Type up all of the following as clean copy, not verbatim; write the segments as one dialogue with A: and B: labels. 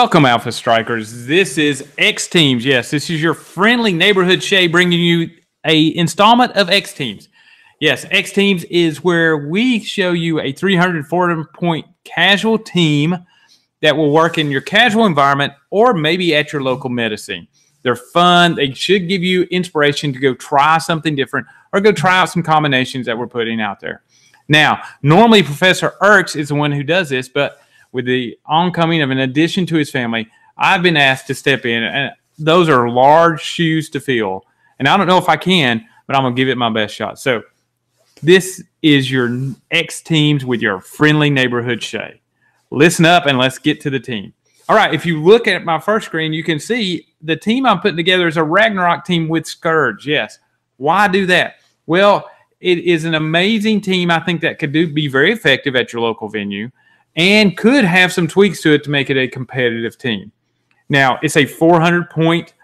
A: Welcome, Alpha Strikers. This is X Teams. Yes, this is your friendly neighborhood Shea bringing you a installment of X Teams. Yes, X Teams is where we show you a 340-point casual team that will work in your casual environment or maybe at your local medicine. They're fun. They should give you inspiration to go try something different or go try out some combinations that we're putting out there. Now, normally Professor Erks is the one who does this, but with the oncoming of an addition to his family, I've been asked to step in, and those are large shoes to fill. And I don't know if I can, but I'm going to give it my best shot. So this is your X Teams with your friendly neighborhood Shea. Listen up and let's get to the team. All right, if you look at my first screen, you can see the team I'm putting together is a Ragnarok team with Scourge. Yes. Why do that? Well, it is an amazing team, I think, that could be very effective at your local venue and could have some tweaks to it to make it a competitive team. Now, it's a 400-point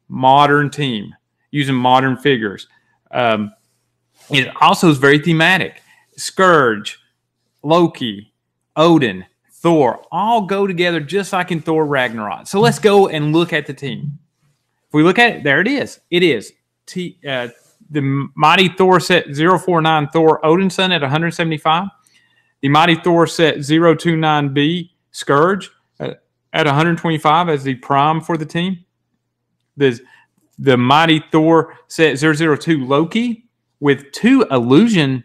A: modern team using modern figures. It also is very thematic. Scourge, Loki, Odin, Thor all go together just like in Thor Ragnarok. So let's go and look at the team. If we look at it, there it is. It is the Mighty Thor set 049 Thor Odinson at 175. The Mighty Thor set 029B Scourge at 125 as the prime for the team. The Mighty Thor set 002 Loki with 2 illusion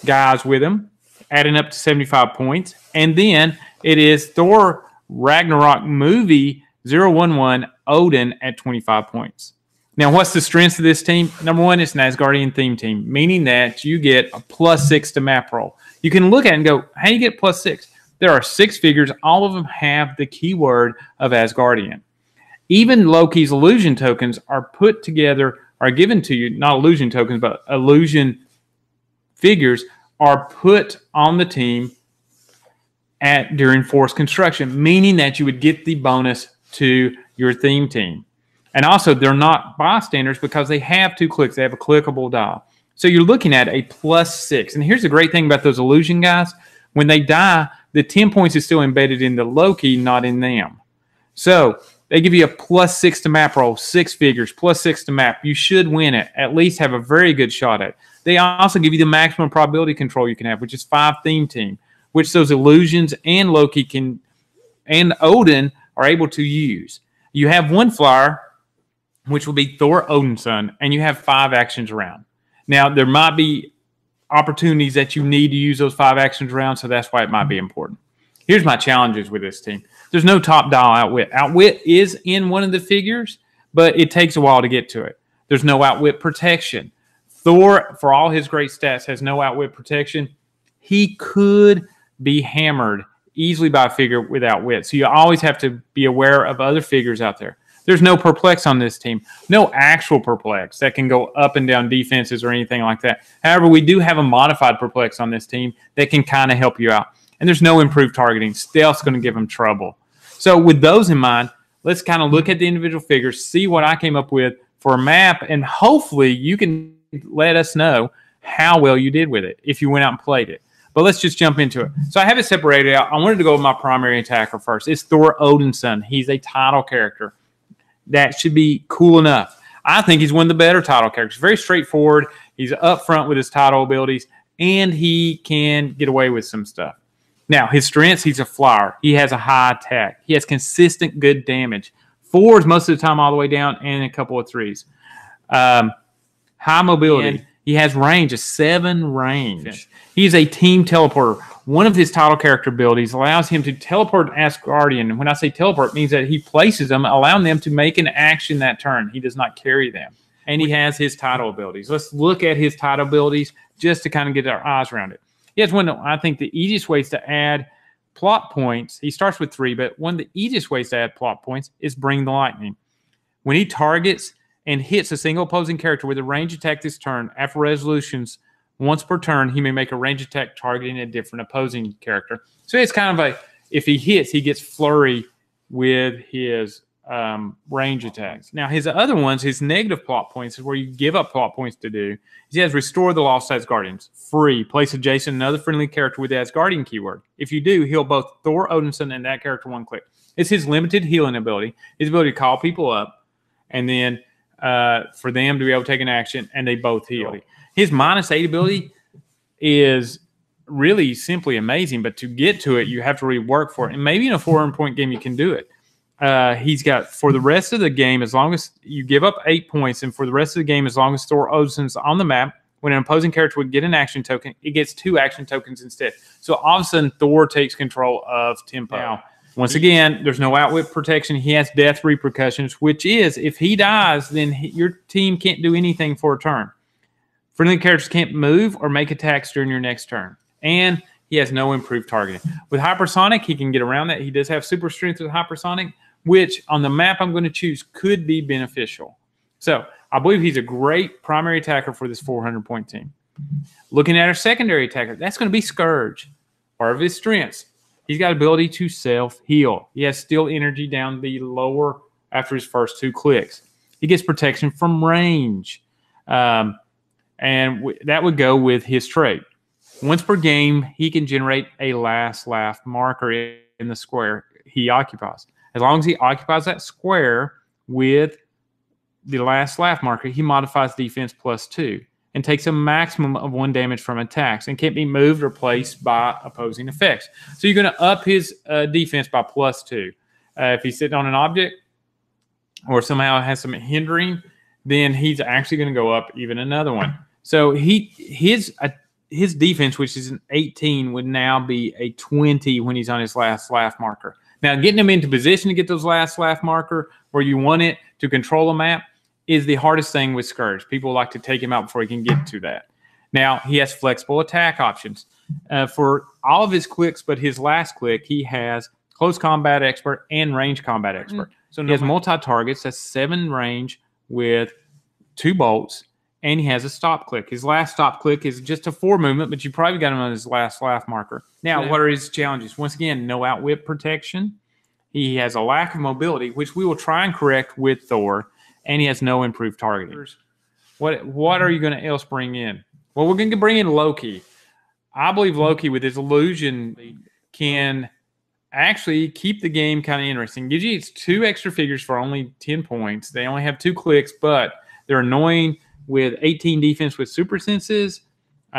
A: guys with him, adding up to 75 points. And then it is Thor Ragnarok movie 011 Odin at 25 points. Now, what's the strengths of this team? Number one, it's an Asgardian theme team, meaning that you get a +6 to map roll. You can look at it and go, how do you get +6? There are 6 figures. All of them have the keyword of Asgardian. Even Loki's illusion tokens are put together, are given to you, not illusion tokens, but illusion figures are put on the team during forced construction, meaning that you would get the bonus to your theme team. And also, they're not bystanders because they have 2 clicks. They have a clickable dial. So you're looking at a +6. And here's the great thing about those illusion guys. When they die, the 10 points is still embedded in the Loki, not in them. So they give you a +6 to map roll, 6 figures, +6 to map. You should win it, at least have a very good shot at it. They also give you the maximum probability control you can have, which is 5 theme team, which those illusions and Loki and Odin are able to use. You have 1 flyer, which will be Thor Odinson, and you have 5 actions around. Now, there might be opportunities that you need to use those 5 actions around, so that's why it might be important. Here's my challenges with this team. There's no top dial outwit. Outwit is in one of the figures, but it takes a while to get to it. There's no outwit protection. Thor, for all his great stats, has no outwit protection. He could be hammered easily by a figure with outwit, so you always have to be aware of other figures out there. There's no perplex on this team. No actual perplex that can go up and down defenses or anything like that. However, we do have a modified perplex on this team that can kind of help you out. And there's no improved targeting. Stealth's going to give them trouble. So with those in mind, let's kind of look at the individual figures, see what I came up with for a map, and hopefully you can let us know how well you did with it if you went out and played it. But let's just jump into it. So I have it separated out. I wanted to go with my primary attacker first. It's Thor Odinson. He's a title character. That should be cool enough. I think he's one of the better title characters. Very straightforward. He's up front with his title abilities, and he can get away with some stuff. Now, his strengths, he's a flyer. He has a high attack. He has consistent good damage. 4s most of the time all the way down, and a couple of 3s. High mobility. And he has range, a 7 range. He's a team teleporter. One of his title character abilities allows him to teleport Asgardian. And when I say teleport, it means that he places them, allowing them to make an action that turn. He does not carry them. And he has his title abilities. Let's look at his title abilities just to kind of get our eyes around it. He has one of, I think, the easiest ways to add plot points. He starts with 3, but one of the easiest ways to add plot points is Bring the Lightning. When he targets and hits a single opposing character with a range attack this turn, after resolutions, once per turn, he may make a range attack targeting a different opposing character. So it's kind of if he hits, he gets flurry with his range attacks. Now, his other ones, his negative plot points, is where you give up plot points to do. He has Restore the Lost Asgardians. Free. Place adjacent another friendly character with the Asgardian keyword. If you do, heal both Thor Odinson and that character 1 click. It's his limited healing ability, his ability to call people up, and then for them to be able to take an action, and they both heal. His -8 ability is really simply amazing, but to get to it, you have to really work for it. And maybe in a 400-point game, you can do it. He's got, for the rest of the game, as long as you give up 8 points, and for the rest of the game, as long as Thor Odinson's on the map, when an opposing character would get an action token, it gets 2 action tokens instead. So all of a sudden, Thor takes control of tempo. Now, once again, there's no outwit protection. He has death repercussions, which is, if he dies, then your team can't do anything for a turn. Friendly characters can't move or make attacks during your next turn. And he has no improved targeting. With Hypersonic, he can get around that. He does have super strength with Hypersonic, which on the map I'm going to choose could be beneficial. So I believe he's a great primary attacker for this 400-point team. Looking at our secondary attacker, that's going to be Scourge. Part of his strengths, he's got ability to self-heal. He has still energy down the lower after his first 2 clicks. He gets protection from range. And that would go with his trait. Once per game, he can generate a last laugh marker in the square he occupies. As long as he occupies that square with the last laugh marker, he modifies defense +2 and takes a maximum of 1 damage from attacks and can't be moved or placed by opposing effects. So you're going to up his defense by +2. If he's sitting on an object or somehow has some hindering, then he's actually going to go up even another one. So his defense, which is an 18, would now be a 20 when he's on his last laugh marker. Now, getting him into position to get those last laugh marker where you want it to control a map is the hardest thing with Scourge. People like to take him out before he can get to that. Now, he has flexible attack options. For all of his clicks but his last click, he has close combat expert and range combat expert. So he has multi-targets. That's 7 range with 2 bolts. And he has a stop click. His last stop click is just a 4 movement, but you probably got him on his last laugh marker. Now, what are his challenges? Once again, no outwit protection. He has a lack of mobility, which we will try and correct with Thor, and he has no improved targeting. What are you going to else bring in? Well, we're going to bring in Loki. I believe Loki, with his illusion, can actually keep the game kind of interesting. Gives you 2 extra figures for only 10 points. They only have 2 clicks, but they're annoying. With 18 defense with super senses,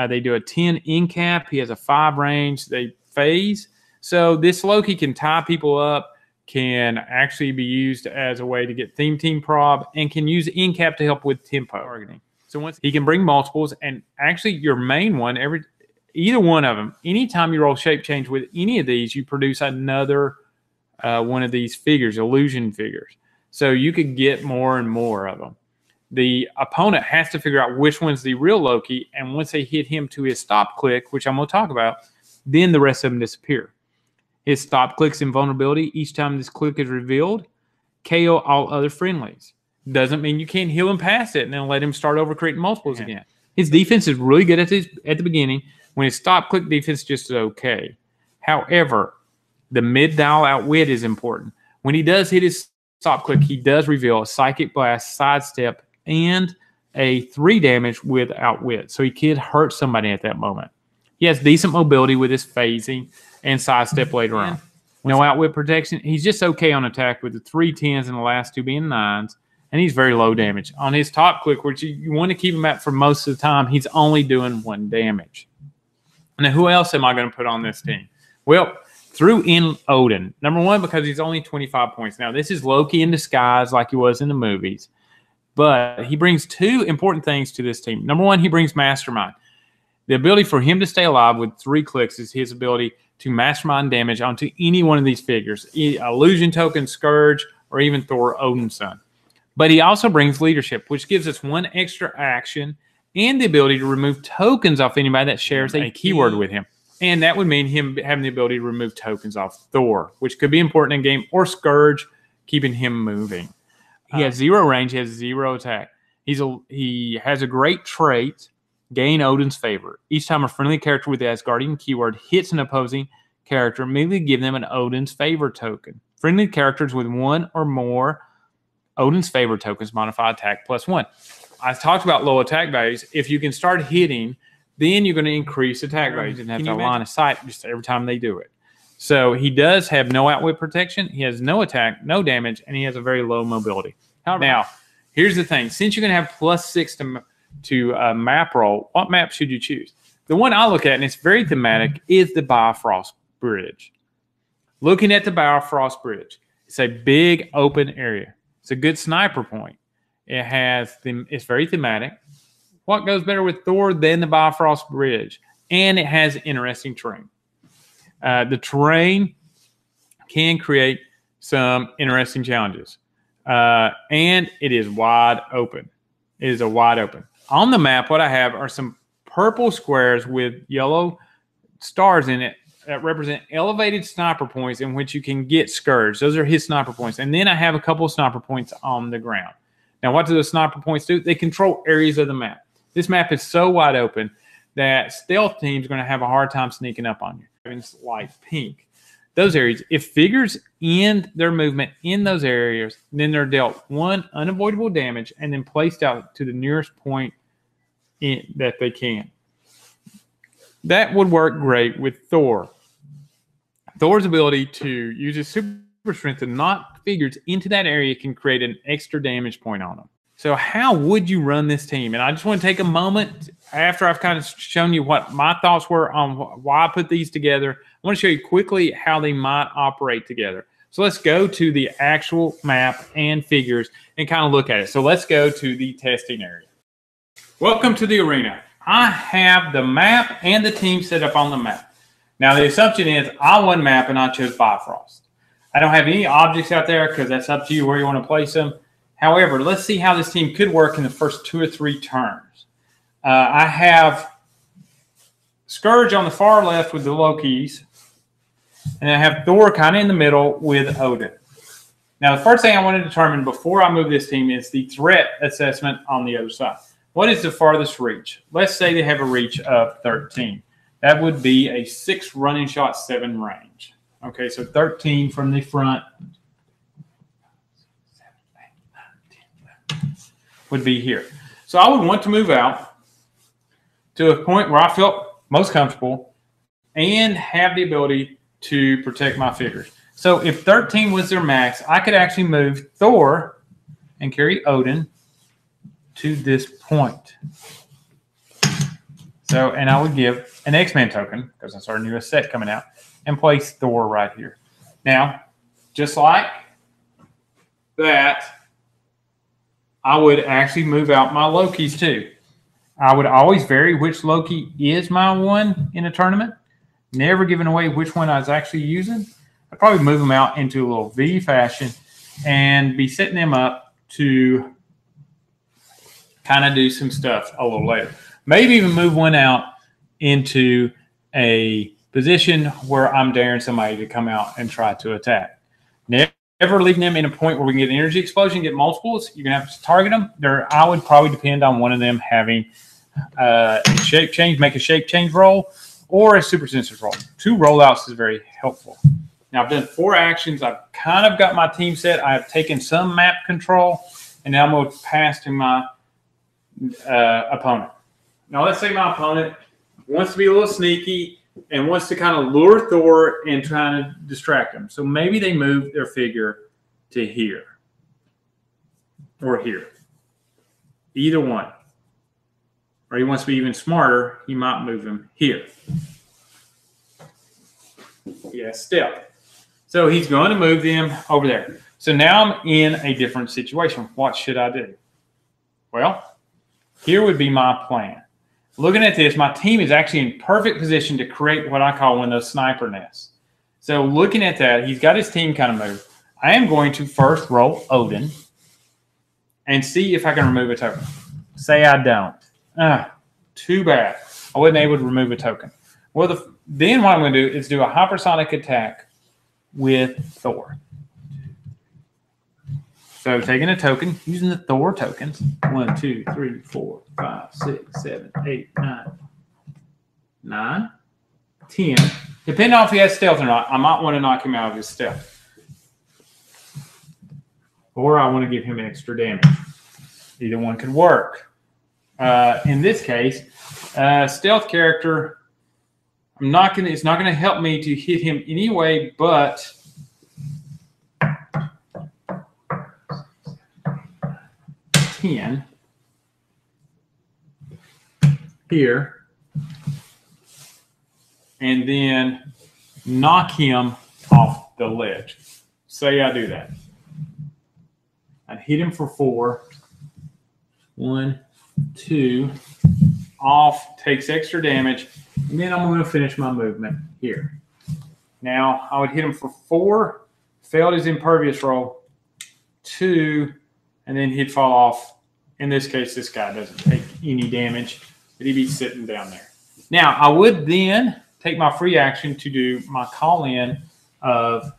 A: they do a 10 in cap. He has a 5 range. They phase. So this Loki can tie people up, can actually be used as a way to get theme team prob, and can use in cap to help with tempo targeting. So once he can bring multiples, and actually your main one, either one of them, anytime you roll shape change with any of these, you produce another one of these figures, illusion figures. So you could get more and more of them. The opponent has to figure out which one's the real Loki, and once they hit him to his stop click, which I'm going to talk about, then the rest of them disappear. His stop click's invulnerability, each time this click is revealed, KO all other friendlies. Doesn't mean you can't heal him past it and then let him start over creating multiples again. His defense is really good at the beginning. When his stop click defense just is okay. However, the mid-dial outwit is important. When he does hit his stop click, he does reveal a psychic blast, sidestep, and a 3 damage with outwit. So he could hurt somebody at that moment. He has decent mobility with his phasing and sidestep later on. No outwit protection. He's just okay on attack with the 3 10s and the last 2 being 9s. And he's very low damage. On his top click, which you want to keep him at for most of the time, he's only doing 1 damage. Now, who else am I going to put on this team? Well, threw in Odin. Number 1, because he's only 25 points. Now, this is Loki in disguise like he was in the movies. But he brings 2 important things to this team. Number 1, he brings Mastermind. The ability for him to stay alive with 3 clicks is his ability to Mastermind damage onto any one of these figures. Illusion Token, Scourge, or even Thor Odinson. But he also brings Leadership, which gives us 1 extra action and the ability to remove tokens off anybody that shares a keyword with him. And that would mean him having the ability to remove tokens off Thor, which could be important in game, or Scourge, keeping him moving. He has 0 range. He has 0 attack. He has a great trait, gain Odin's favor. Each time a friendly character with the Asgardian keyword hits an opposing character, immediately give them an Odin's favor token. Friendly characters with 1 or more Odin's favor tokens modify attack +1. I talked about low attack values. If you can start hitting, then you're going to increase attack values and have to line of sight just every time they do it. So he does have no outwit protection. He has no attack, no damage, and he has a very low mobility. Now, here's the thing. Since you're going to have +6 to map roll, what map should you choose? The one I look at, and it's very thematic, is the Bifrost Bridge. Looking at the Bifrost Bridge, it's a big open area. It's a good sniper point. It's very thematic. What goes better with Thor than the Bifrost Bridge? And it has interesting terrain. The terrain can create some interesting challenges. And it is wide open. It is a wide open. On the map, what I have are some purple squares with yellow stars in it that represent elevated sniper points in which you can get Scourge. Those are his sniper points. And then I have a couple of sniper points on the ground. Now, what do those sniper points do? They control areas of the map. This map is so wide open that stealth teams are going to have a hard time sneaking up on you. It's light pink. Those areas, if figures end their movement in those areas, then they're dealt 1 unavoidable damage and then placed out to the nearest point that they can. That would work great with Thor. Thor's ability to use his super strength to knock figures into that area can create an extra damage point on them. So how would you run this team? And I just want to take a moment after I've kind of shown you what my thoughts were on why I put these together. I want to show you quickly how they might operate together. So let's go to the actual map and figures and kind of look at it. So let's go to the testing area. Welcome to the arena. I have the map and the team set up on the map. Now the assumption is I won map and I chose Bifrost. I don't have any objects out there because that's up to you where you want to place them. However, let's see how this team could work in the first 2 or 3 turns. I have Scourge on the far left with the Lokis, and I have Thor kind of in the middle with Odin. Now, the first thing I want to determine before I move this team is the threat assessment on the other side. What is the farthest reach? Let's say they have a reach of 13. That would be a 6 running shot, 7 range. Okay, so 13 from the front would be here. So I would want to move out to a point where I felt most comfortable and have the ability to protect my figures. So if 13 was their max, I could actually move Thor and carry Odin to this point. So, and I would give an X-Men token, because that's our newest set coming out, and place Thor right here. Now, just like that, I would actually move out my Lokis too. I would always vary which Loki is my one in a tournament, never giving away which one I was actually using. I'd probably move them out into a little V fashion and be setting them up to kind of do some stuff a little later. Maybe even move one out into a position where I'm daring somebody to come out and try to attack. Never leaving them in a point where we can get an energy explosion, get multiples. You're going to have to target them. I would probably depend on one of them having a shape change, make a shape change roll, or a super senses roll. 2 rollouts is very helpful. Now, I've done 4 actions. I've kind of got my team set. I've taken some map control, and now I'm going to pass to my opponent. Now, let's say my opponent wants to be a little sneaky and wants to kind of lure Thor and try to distract him. So maybe they move their figure to here or here. Either one. Or he wants to be even smarter, he might move him here. Yeah, stealth. So he's going to move them over there. So now I'm in a different situation. What should I do? Well, here would be my plan. Looking at this, my team is actually in perfect position to create what I call one of those sniper nests. So looking at that, he's got his team kind of moved. I am going to first roll Odin and see if I can remove a token. Say I don't. Too bad. I wasn't able to remove a token. Well, then what I'm going to do is do a hypersonic attack with Thor. So taking a token, using the Thor tokens. 1, 2, 3, 4, 5, 6, 7, 8, 9, 10. Depending on if he has stealth or not, I might want to knock him out of his stealth. Or I want to give him extra damage. Either one could work. In this case, stealth character, it's not gonna help me to hit him anyway, but here, and then knock him off the ledge. Say I do that. I'd hit him for 4. 1, 2, off, takes extra damage, and then I'm going to finish my movement here. Now, I would hit him for 4, failed his impervious roll, 2, and then he'd fall off. In this case, this guy doesn't take any damage, but he'd be sitting down there. Now, I would then take my free action to do my call-in of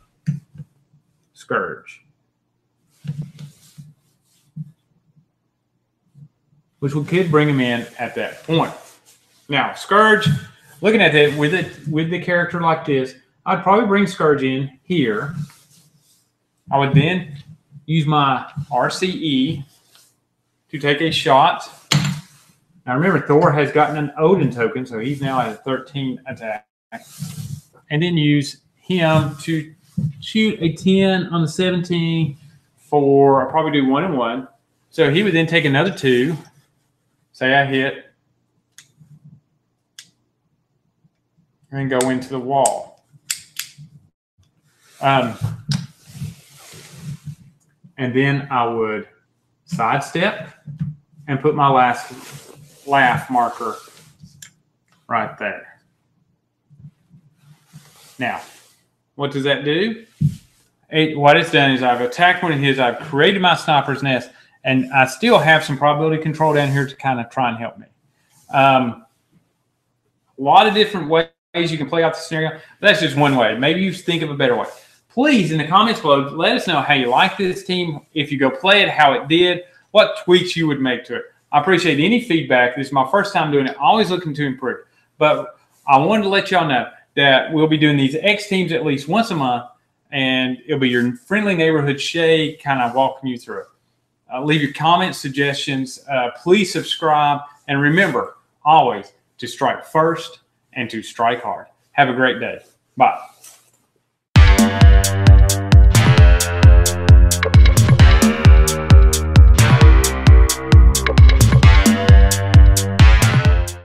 A: Scourge, which we could bring him in at that point. Now, Scourge, looking at that with the character like this, I'd probably bring Scourge in here. I would then use my RCE to take a shot. Now remember, Thor has gotten an Odin token, so he's now at a 13 attack. And then use him to shoot a 10 on the 17 for, I'll probably do 1 and 1. So he would then take another 2. Say I hit. And go into the wall. And then I would sidestep and put my last laugh marker right there. Now, what does that do? What it's done is I've attacked one of his, I've created my sniper's nest, and I still have some probability control down here to kind of try and help me. A lot of different ways you can play out the scenario, but that's just one way. Maybe you think of a better way. Please, in the comments below, let us know how you like this team. If you go play it, how it did, what tweaks you would make to it. I appreciate any feedback. This is my first time doing it. Always looking to improve. But I wanted to let y'all know that we'll be doing these X teams at least once a month, and it'll be your friendly neighborhood Shea kind of walking you through it. Leave your comments, suggestions. Please subscribe. And remember, always to strike first and to strike hard. Have a great day. Bye.